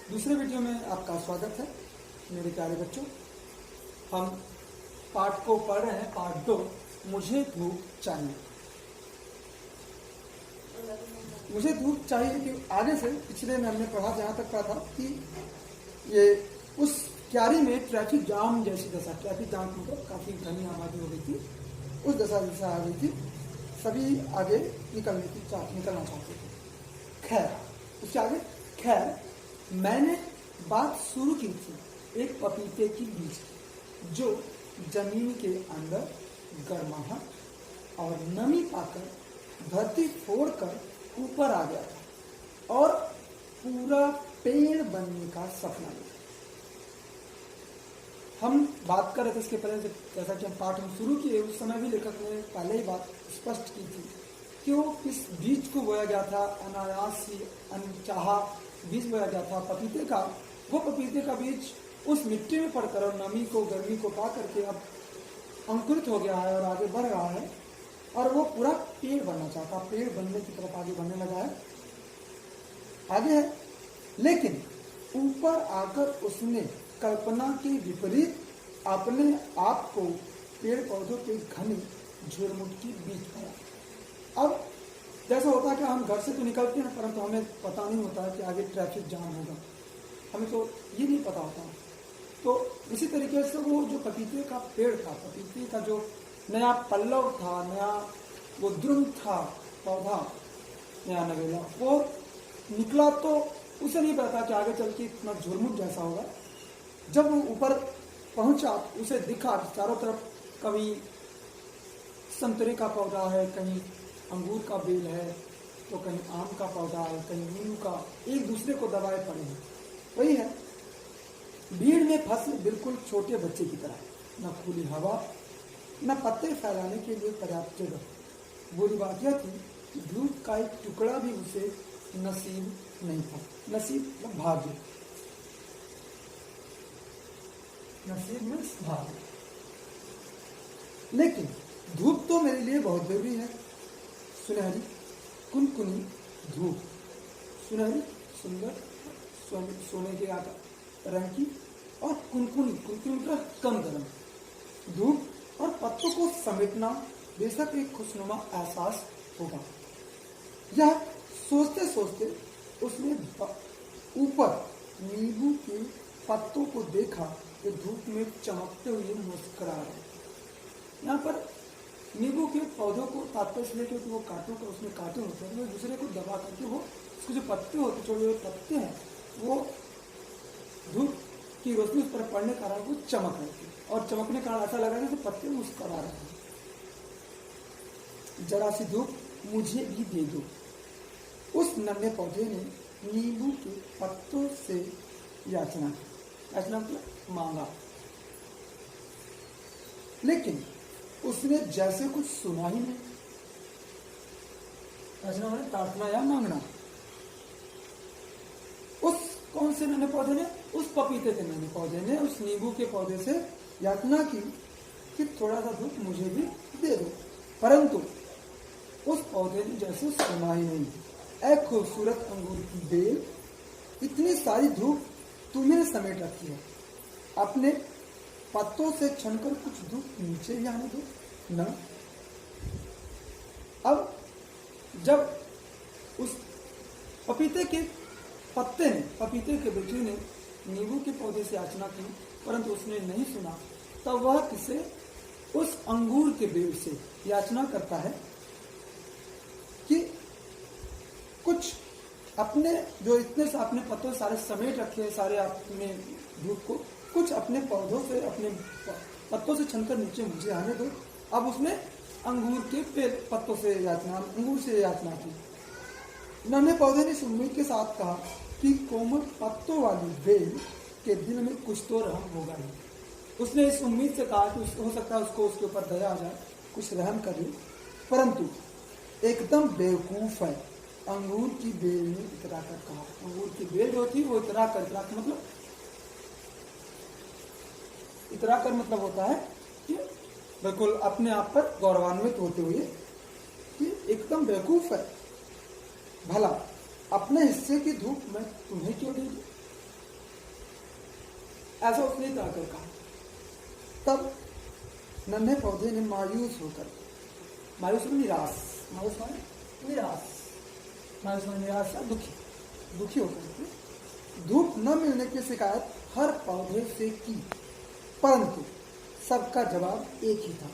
दूसरे वीडियो में आपका स्वागत है मेरे प्यारे बच्चों। हम पाठ को पढ़ रहे हैं, पार्ट 2, मुझे धूप चाहिए। मुझे धूप चाहिए कि आगे से पिछले में हमने पढ़ा, जहाँ तक पढ़ा था कि ये उस क्यारी में ट्रैफिक जाम जैसी दशा, ट्रैफिक जाम मतलब काफ़ी घनी आबादी हो गई थी, उस दशा जैसा आ गई थी, सभी आगे निकलना चाहते थे। खैर उसके आगे, खैर मैंने बात शुरू की थी एक पपीते की बीज की, जो जमीन के अंदर गर्माहट और नमी पाकर धरती फोड़कर ऊपर आ गया था और पूरा पेड़ बनने का सपना लिया। हम बात कर रहे थे इसके पहले, जैसा कि हम पाठ में शुरू किए, उस समय भी लेखक ने पहले ही बात स्पष्ट की थी कि वो किस बीज को बोया गया था, अनायास ही अनचाहा बीज बोया गया था पपीते का। वो पपीते का बीज उस मिट्टी में पड़कर और नमी को, गर्मी को पा करके अब अंकुरित हो गया है और आगे बढ़ रहा है और वो पूरा पेड़ बनना चाहता, पेड़ बनने की तरफ आगे बढ़ने लगा है, आगे है। लेकिन ऊपर आकर उसने कल्पना के विपरीत अपने आप को पेड़ पौधों के घने झुरमुट के बीच पाया। अब जैसा होता है कि हम घर से तो निकलते हैं, परंतु हमें पता नहीं होता है कि आगे ट्रैफिक जाम होगा, हमें तो ये नहीं पता होता। तो इसी तरीके से वो जो पपीते का पेड़ था, पपीते का जो नया पल्लव था, नया वो द्रुम था पौधा, नया नवेला, वो निकला तो उसे नहीं पता कि आगे चल के इतना झुरमुट जैसा होगा। जब वो ऊपर पहुंचा, उसे दिखा चारों तरफ, कभी संतरे का पौधा है, कहीं अंगूर का बेल है, तो कहीं आम का पौधा है, कहीं नींबू का, एक दूसरे को दबाए पड़े हैं। वही है, भीड़ में फंसे बिल्कुल छोटे बच्चे की तरह, न खुली हवा, न पत्ते फैलाने के लिए पर्याप्त जगह। बुरी बात यह थी कि धूप का एक टुकड़ा भी उसे नसीब नहीं था। नसीब मतलब भाग्य, नसीब में भाग्य। लेकिन धूप तो मेरे लिए बहुत जरूरी है। सुनहरी कुनकुनी धूप, सुनहरी सुंदर सोने के रंग की, और कुनकुनी, कुनकुनी का कम गर्म धूप और पत्तों को समेटना बेशक एक खुशनुमा एहसास होगा। यह सोचते सोचते उसने ऊपर नींबू के पत्तों को देखा, जो धूप में चमकते हुए मुस्कुरा रहे। यहाँ पर नींबू के पौधों को तात्पर्य से लेकर वो कांटों का, उसमें कांटे होते हैं, वो दूसरे को दबा करके वो उसके जो पत्ते होते, छोटे छोटे पत्ते हैं, वो धूप की रोशनी उस पर पड़ने के कारण वो चमक रही थी, और चमकने के कारण ऐसा लग रहा है कि पत्ते मुस्कुरा रहे हैं। जरा सी धूप मुझे भी दे दो, उस नन्हे पौधे ने नींबू के पत्तों से याचना की। याचना मतलब मांगा, लेकिन उसने जैसे कुछ सुना ही नहीं। याचना मतलब प्रार्थना या मांगना। उस कौन से नन्हे पौधे ने? उस पपीते के नन्हे पौधे ने उस नींबू के पौधे से याचना की कि थोड़ा सा धूप मुझे भी दे दो, परंतु उस पौधे ने जैसे सुना ही नहीं। ऐ खूबसूरत अंगूर की बेल, इतनी सारी धूप तुम्हें समेट रखी है, अपने पत्तों से छनकर कुछ धूप नीचे ही आने दो न। अब जब उस पपीते के पत्ते ने, पपीते के बेटे ने नींबू के पौधे से याचना की, परंतु उसने नहीं सुना, तब वह किसे? उस अंगूर के बेल से याचना करता है कि कुछ अपने, जो इतने से अपने पत्तों सारे समेट रखे हैं, सारे अपने धूप को, कुछ अपने पौधों से, अपने पत्तों से छनकर नीचे मुझे आने दो। अब उसने अंगूर के पत्तों से याचना, अंगूर से याचना की। नन्हे पौधे ने इस उम्मीद के साथ कहा कि कोमल पत्तों वाली बेल के दिल में कुछ तो रहम होगा ही। उसने इस उम्मीद से कहा कि हो सकता है उसको उसके ऊपर दया आ जाए, कुछ रहम कर ले, परंतु एकदम बेवकूफ है। अंगूर की बेल ने इतरा कर कहा। अंगूर की बेल जो थी वो इतरा कर मतलब, इतरा कर मतलब होता है कि बिल्कुल अपने आप पर गौरवान्वित होते हुए कि एकदम बेवकूफ है, भला अपने हिस्से की धूप मैं तुम्हें क्यों दे दूं? ऐसा उसने ताकर कहा। तब नन्हे पौधे ने मायूस होकर, मायूस में निराश, मायूस माने निराश, मायूस माने निराश, दुखी होकर धूप न मिलने की शिकायत हर पौधे से की, परंतु सबका जवाब एक ही था,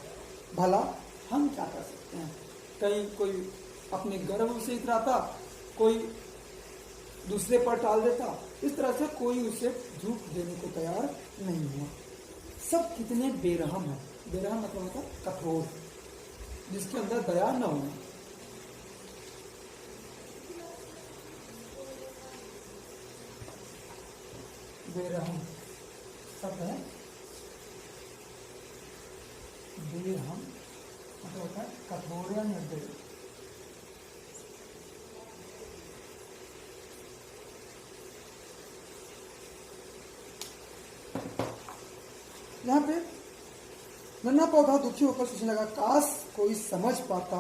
भला हम क्या कर सकते हैं। कहीं कोई अपने गर्व से इतराता, कोई दूसरे पर टाल देता, इस तरह से कोई उसे धूप देने को तैयार नहीं हुआ। सब कितने बेरहम है, बेरहम मतलब होता कठोर, जिसके अंदर दया न होना। बेरहम शब्द है, बेरहम मतलब होता है कठोर या निर्दयी। यहाँ पे नन्हा पौधा दुखी होकर सोचने लगा, काश कोई समझ पाता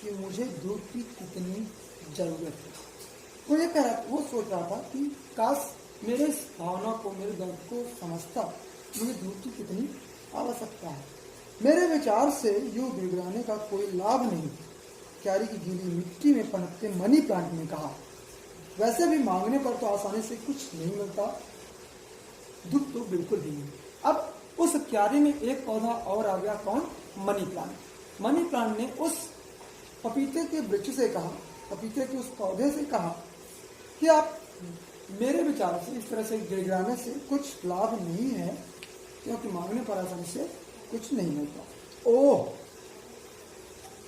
कि मुझे धूप की कितनी जरूरत है। वो ये कह रहा, वो सोच रहा था कि काश मेरे इस भावना को, मेरे दर्द को समझता, मुझे धूप की कितनी आवश्यकता है। मेरे विचार से यूं गिड़गिड़ाने का कोई लाभ नहीं। क्यारी की गीली मिट्टी में पनपते मनी प्लांट ने कहा, वैसे भी मांगने पर तो आसानी से कुछ नहीं मिलता, दुख तो बिल्कुल भी नहीं। अब उस क्यारी में एक पौधा और आ गया, कौन? Money plant. मनी प्लांट ने उस पपीते के वृक्ष से कहा, पपीते के उस पौधे से कहा कि आप मेरे विचार से इस तरह से गिड़गिड़ाने से कुछ लाभ नहीं है, क्योंकि मांगने पर आसानी से कुछ नहीं मिलता। ओह,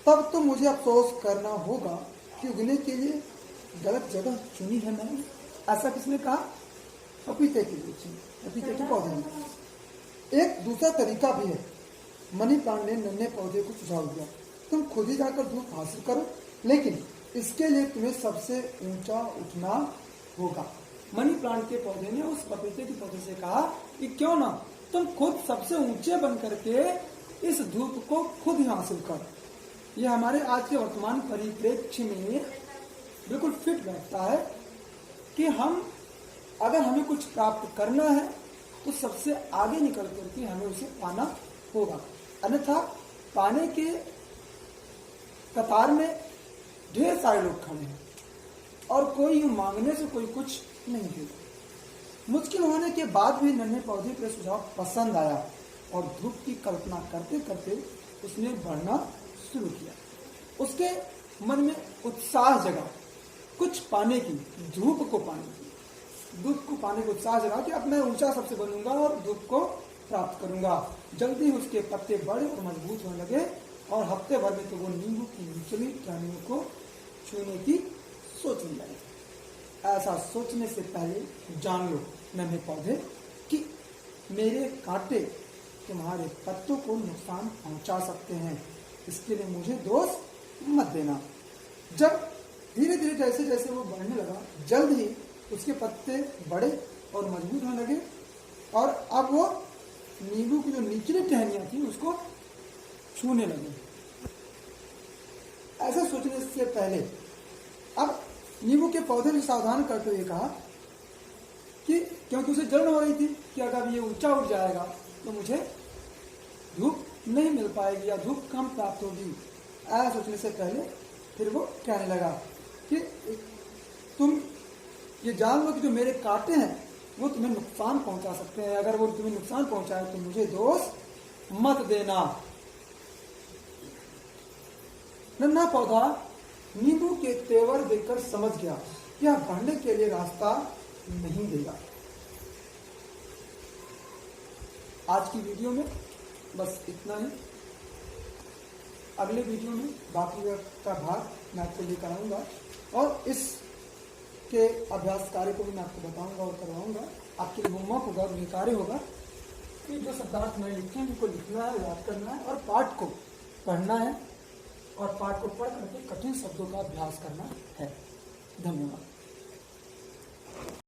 तब तो मुझे अफसोस करना होगा कि उगने के लिए गलत जगह चुनी है मैंने। ऐसा किसने कहा? पपीते के वृक्ष, पपीते के पौधे ने। एक दूसरा तरीका भी है, मनी प्लांट ने नन्हे पौधे को सुझाव दिया, तुम खुद ही जाकर धूप हासिल करो, लेकिन इसके लिए तुम्हें सबसे ऊंचा उठना होगा। मनी प्लांट के पौधे ने उस पपीते के पौधे से कहा कि क्यों ना तुम खुद सबसे ऊंचे बन करके इस धूप को खुद ही हासिल करो। यह हमारे आज के वर्तमान परिप्रेक्ष्य में बिल्कुल फिट बैठता है कि हम अगर हमें कुछ प्राप्त करना है तो सबसे आगे निकल करके हमें उसे पाना होगा, अन्यथा पाने के कतार में ढेर सारे लोग खड़े हैं और कोई मांगने से कोई कुछ नहीं देगा। मुश्किल होने के बाद भी नन्हे पौधे का सुझाव पसंद आया और धूप की कल्पना करते करते उसने बढ़ना शुरू किया। उसके मन में उत्साह जगा कुछ पाने की, धूप को पाने की, धूप को पाने का उत्साह जगा कि अब मैं ऊंचा सबसे बनूंगा और धूप को प्राप्त करूंगा। जल्दी उसके पत्ते बड़े और मजबूत होने लगे और हफ्ते भर में तो वो नींबू की निचली टहनियों को छूने की सोचने लगे। ऐसा सोचने से पहले जान लो नन्हे पौधे कि मेरे कांटे तुम्हारे पत्तों को नुकसान पहुंचा सकते हैं, इसके लिए मुझे दोष मत देना। जब धीरे धीरे जैसे जैसे वो बढ़ने लगा, जल्द ही उसके पत्ते बड़े और मजबूत होने लगे और अब वो नींबू की जो निचली टहनियां थी उसको छूने लगे। ऐसा सोचने से पहले अब नींबू के पौधे भी सावधान करते हुए कहा कि क्योंकि उसे जलन हो रही थी कि अगर ये ऊंचा उठ जाएगा तो मुझे धूप नहीं मिल पाएगी या धूप कम प्राप्त होगी। ऐसा सोचने से पहले फिर वो कहने लगा कि तुम ये जान लो कि जो मेरे कांटे हैं वो तुम्हें नुकसान पहुंचा सकते हैं, अगर वो तुम्हें नुकसान पहुंचाए तो मुझे दोष मत देना। नन्हा पौधा नींबू के तेवर देखकर समझ गया कि यह बढ़ने के लिए रास्ता नहीं देगा। आज की वीडियो में बस इतना ही। अगले वीडियो में बाकी का भाग मैं आपको लेकर आऊंगा और इस के अभ्यास कार्य को भी मैं आपको बताऊंगा और करवाऊंगा। आपके लिए होमवर्क होगा, ये कार्य होगा कि जो शब्दार्थ मैंने लिखे हैं उनको लिखना है, याद करना है और पाठ को पढ़ना है और पाठ को पढ़ करके कठिन शब्दों का अभ्यास करना है। धन्यवाद।